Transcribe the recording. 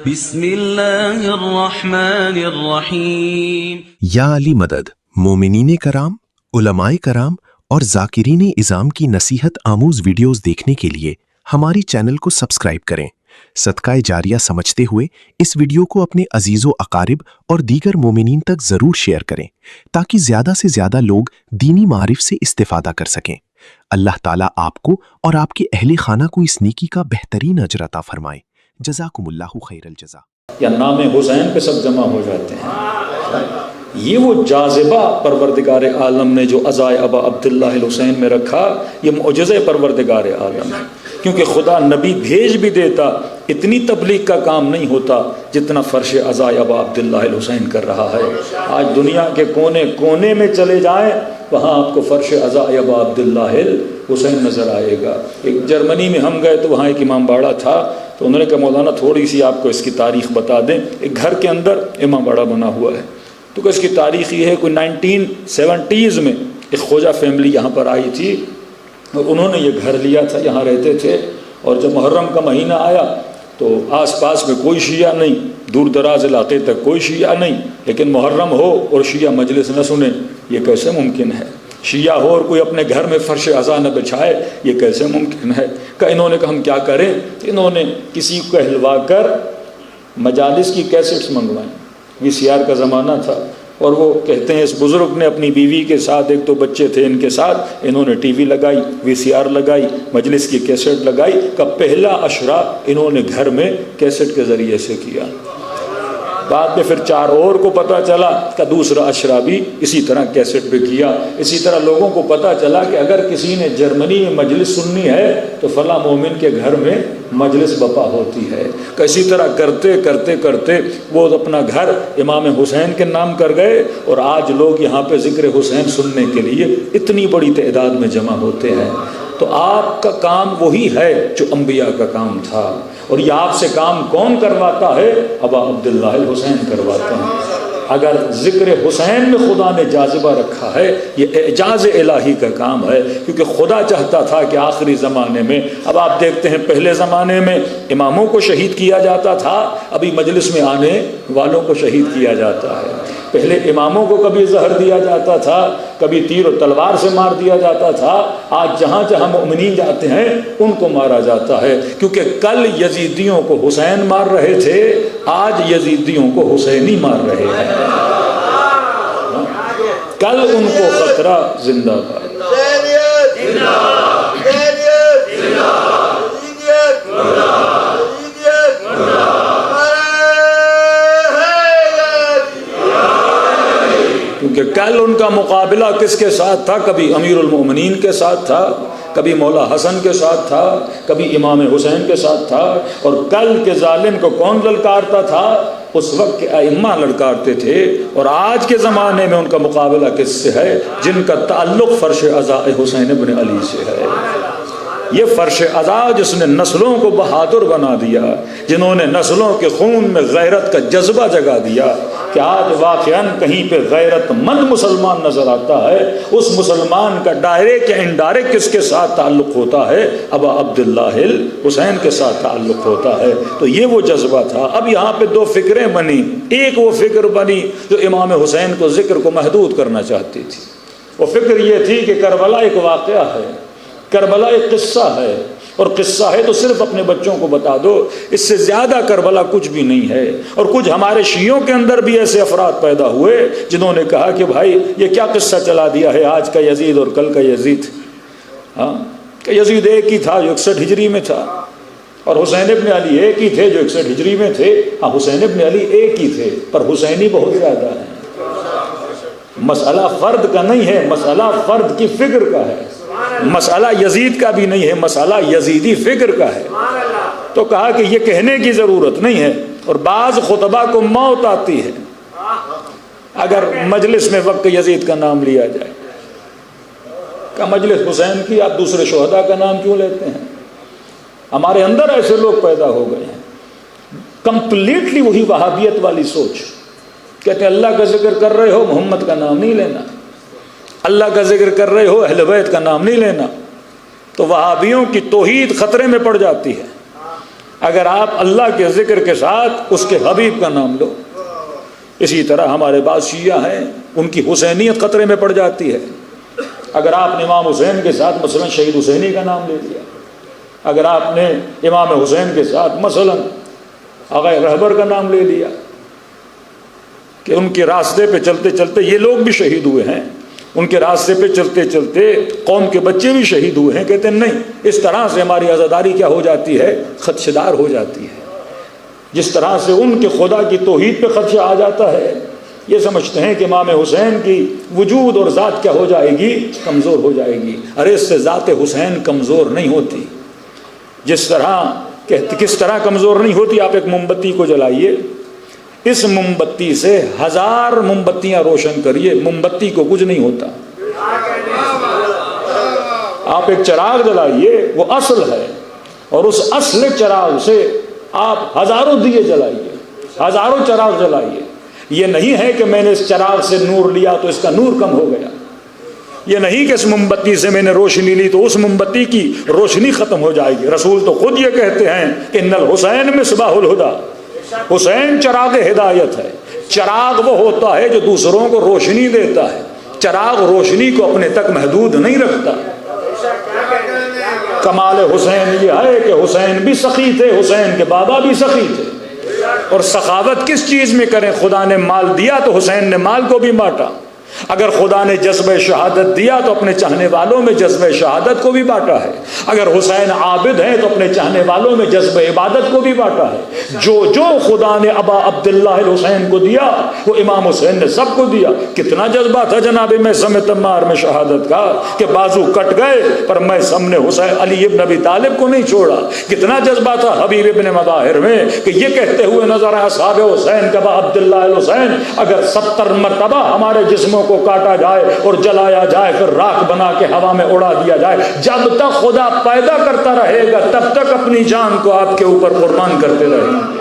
بسم اللہ الرحمن الرحیم۔ یا علی مدد، مومنین کرام، علماء کرام اور ذاکرین اعظام کی نصیحت آموز ویڈیوز دیکھنے کے لیے ہماری چینل کو سبسکرائب کریں۔ صدقہ جاریہ سمجھتے ہوئے اس ویڈیو کو اپنے عزیز و اقارب اور دیگر مومنین تک ضرور شیئر کریں تاکہ زیادہ سے زیادہ لوگ دینی معارف سے استفادہ کر سکیں۔ اللہ تعالیٰ آپ کو اور آپ کے اہل خانہ کو اس نیکی کا بہترین اجر عطا فرمائے۔ جزاکم اللہ خیر الجزا۔ یا نام حسین پہ سب جمع ہو جاتے ہیں۔ یہ وہ جاذبہ پروردگار عالم نے جو عزائے ابا عبداللہ الحسین میں رکھا، یہ معجزہ پروردگار عالم ہے۔ کیونکہ خدا نبی بھیج بھی دیتا، اتنی تبلیغ کا کام نہیں ہوتا جتنا فرش عزائے ابا عبداللہ الحسین کر رہا ہے۔ آج دنیا کے کونے کونے میں چلے جائیں، وہاں آپ کو فرش عزائے ابا عبداللہ الحسین نظر آئے گا۔ ایک جرمنی میں ہم گئے تو وہاں ایک امام باڑہ تھا، تو انہوں نے کہا مولانا تھوڑی سی آپ کو اس کی تاریخ بتا دیں۔ ایک گھر کے اندر امام باڑہ بنا ہوا ہے، تو کہ اس کی تاریخ یہ ہے کوئی 1970s میں ایک خوجہ فیملی یہاں پر آئی تھی اور انہوں نے یہ گھر لیا تھا، یہاں رہتے تھے۔ اور جب محرم کا مہینہ آیا تو آس پاس میں کوئی شیعہ نہیں، دور دراز علاقے تک کوئی شیعہ نہیں، لیکن محرم ہو اور شیعہ مجلس نہ سنے، یہ کیسے ممکن ہے؟ شیعہ ہو اور کوئی اپنے گھر میں فرش عزا نہ بچھائے، یہ کیسے ممکن ہے؟ کہ انہوں نے کہا ہم کیا کریں؟ انہوں نے کسی کو کہلوا کر مجالس کی کیسٹس منگوائیں، VCR کا زمانہ تھا، اور وہ کہتے ہیں اس بزرگ نے اپنی بیوی کے ساتھ، ایک تو بچے تھے ان کے ساتھ، انہوں نے ٹی وی لگائی، VCR لگائی، مجلس کی کیسٹ لگائی، کا پہلا اشرا انہوں نے گھر میں کیسٹ کے ذریعے سے کیا۔ بعد میں پھر 4 اور کو پتہ چلا کہ دوسرا اشرا بھی اسی طرح کیسٹ پہ کیا۔ اسی طرح لوگوں کو پتہ چلا کہ اگر کسی نے جرمنی میں مجلس سننی ہے تو فلاں مومن کے گھر میں مجلس بپا ہوتی ہے۔ اسی طرح کرتے کرتے کرتے وہ اپنا گھر امام حسین کے نام کر گئے، اور آج لوگ یہاں پہ ذکر حسین سننے کے لیے اتنی بڑی تعداد میں جمع ہوتے ہیں۔ تو آپ کا کام وہی ہے جو انبیاء کا کام تھا، اور یہ آپ سے کام کون کرواتا ہے؟ ابا عبداللہ الحسین کرواتے ہیں۔ اگر ذکر حسین میں خدا نے جاذبہ رکھا ہے، یہ اعجاز الہی کا کام ہے، کیونکہ خدا چاہتا تھا کہ آخری زمانے میں، اب آپ دیکھتے ہیں پہلے زمانے میں اماموں کو شہید کیا جاتا تھا، ابھی مجلس میں آنے والوں کو شہید کیا جاتا ہے۔ پہلے اماموں کو کبھی زہر دیا جاتا تھا، کبھی تیر و تلوار سے مار دیا جاتا تھا، آج جہاں جہاں مؤمنین جاتے ہیں ان کو مارا جاتا ہے، کیونکہ کل یزیدیوں کو حسین مار رہے تھے، آج یزیدیوں کو حسینی مار رہے ہیں۔ کل ان کو خطرہ زندہ باد۔ کیونکہ کل ان کا مقابلہ کس کے ساتھ تھا؟ کبھی امیر المومنین کے ساتھ تھا، کبھی مولا حسن کے ساتھ تھا، کبھی امام حسین کے ساتھ تھا، اور کل کے ظالم کو کون للکارتا تھا؟ اس وقت کے ائمہ للکارتے تھے، اور آج کے زمانے میں ان کا مقابلہ کس سے ہے؟ جن کا تعلق فرش عزا حسین ابن علی سے ہے۔ یہ فرش عزا جس نے نسلوں کو بہادر بنا دیا، جنہوں نے نسلوں کے خون میں غیرت کا جذبہ جگا دیا، کہ آج واقعاً کہیں پہ غیرت مند مسلمان نظر آتا ہے، اس مسلمان کا ڈائریکٹ یا انڈائریکٹ کس کے ساتھ تعلق ہوتا ہے؟ ابا عبداللہ الحسین کے ساتھ تعلق ہوتا ہے۔ تو یہ وہ جذبہ تھا۔ اب یہاں پہ 2 فکریں بنی، ایک وہ فکر بنی جو امام حسین کو ذکر کو محدود کرنا چاہتی تھی۔ وہ فکر یہ تھی کہ کربلا ایک واقعہ ہے، کربلا ایک قصہ ہے، اور قصہ ہے تو صرف اپنے بچوں کو بتا دو، اس سے زیادہ کربلا کچھ بھی نہیں ہے۔ اور کچھ ہمارے شیعوں کے اندر بھی ایسے افراد پیدا ہوئے جنہوں نے کہا کہ بھائی یہ کیا قصہ چلا دیا ہے آج کا یزید اور کل کا یزید؟ ہاں، کہ یزید ایک ہی تھا جو 61 ہجری میں تھا، اور حسین ابن علی ایک ہی تھے جو 61 ہجری میں تھے۔ ہاں، حسین ابن علی ایک ہی تھے، پر حسینی بہت زیادہ ہے۔ مسئلہ فرد کا نہیں ہے، مسئلہ فرد کی فکر کا ہے، مسئلہ یزید کا بھی نہیں ہے، مسئلہ یزیدی فکر کا ہے۔ تو کہا کہ یہ کہنے کی ضرورت نہیں ہے، اور بعض خطبہ کو موت آتی ہے اگر مجلس میں وقت یزید کا نام لیا جائے۔ کہ مجلس حسین کی آپ دوسرے شہداء کا نام کیوں لیتے ہیں؟ ہمارے اندر ایسے لوگ پیدا ہو گئے ہیں، کمپلیٹلی وہی وہابیت والی سوچ، کہتے ہیں اللہ کا ذکر کر رہے ہو محمد کا نام نہیں لینا، اللہ کا ذکر کر رہے ہو اہل بیت کا نام نہیں لینا، تو وہابیوں کی توحید خطرے میں پڑ جاتی ہے۔ اگر آپ اللہ کے ذکر کے ساتھ اس کے حبیب کا نام لو، اسی طرح ہمارے بعض شیعہ ہیں، ان کی حسینیت خطرے میں پڑ جاتی ہے۔ اگر آپ نے امام حسین کے ساتھ مثلا شہید حسینی کا نام لے لیا، اگر آپ نے امام حسین کے ساتھ مثلا آغا رہبر کا نام لے لیا کہ ان کے راستے پہ چلتے چلتے یہ لوگ بھی شہید ہوئے ہیں، ان کے راستے پہ چلتے چلتے قوم کے بچے بھی شہید ہوئے ہیں، کہتے ہیں نہیں، اس طرح سے ہماری عزاداری کیا ہو جاتی ہے؟ خدشدار ہو جاتی ہے۔ جس طرح سے ان کے خدا کی توحید پہ خدشہ آ جاتا ہے، یہ سمجھتے ہیں کہ امام حسین کی وجود اور ذات کیا ہو جائے گی؟ کمزور ہو جائے گی۔ ارے اس سے ذات حسین کمزور نہیں ہوتی۔ جس طرح کس طرح کمزور نہیں ہوتی؟ آپ ایک موم بتی کو جلائیے، اس موم بتی سے 1000 موم بتیاں روشن کریے، موم بتی کو کچھ نہیں ہوتا۔ آپ ایک چراغ جلائیے، وہ اصل ہے، اور اس اصل چراغ سے آپ ہزاروں دیے جلائیے، ہزاروں چراغ جلائیے۔ یہ نہیں ہے کہ میں نے اس چراغ سے نور لیا تو اس کا نور کم ہو گیا، یہ نہیں کہ اس موم بتی سے میں نے روشنی لی تو اس موم بتی کی روشنی ختم ہو جائے گی۔ رسول تو خود یہ کہتے ہیں ان الحسین مصباح الہدیٰ، حسین چراغ ہدایت ہے۔ چراغ وہ ہوتا ہے جو دوسروں کو روشنی دیتا ہے، چراغ روشنی کو اپنے تک محدود نہیں رکھتا۔ کمال حسین یہ ہے کہ حسین بھی سخی تھے، حسین کے بابا بھی سخی تھے، اور سخاوت کس چیز میں کریں؟ خدا نے مال دیا تو حسین نے مال کو بھی بانٹا، اگر خدا نے جذبہ شہادت دیا تو اپنے چاہنے والوں میں جذبہ شہادت کو بھی بانٹا ہے، اگر حسین عابد ہیں تو اپنے چاہنے والوں میں جذبہ عبادت کو بھی بانٹا ہے۔ جو جو خدا نے ابا عبداللہ الحسین کو دیا وہ امام حسین نے سب کو دیا۔ کتنا جذبہ تھا جناب میثم تمار میں شہادت کا کہ بازو کٹ گئے پر میثم نے حسین علی ابن ابی طالب کو نہیں چھوڑا۔ کتنا جذبہ تھا حبیب ابن مظاہر میں کہ یہ کہتے ہوئے نظر آیا اصحاب حسین کا ابا عبداللہ الحسین اگر 70 مرتبہ ہمارے جسموں کو کاٹا جائے اور جلایا جائے، پھر راکھ بنا کے ہوا میں اڑا دیا جائے، جب تک خدا پیدا کرتا رہے گا تب تک اپنی جان کو آپ کے اوپر قربان کرتے رہیں گے۔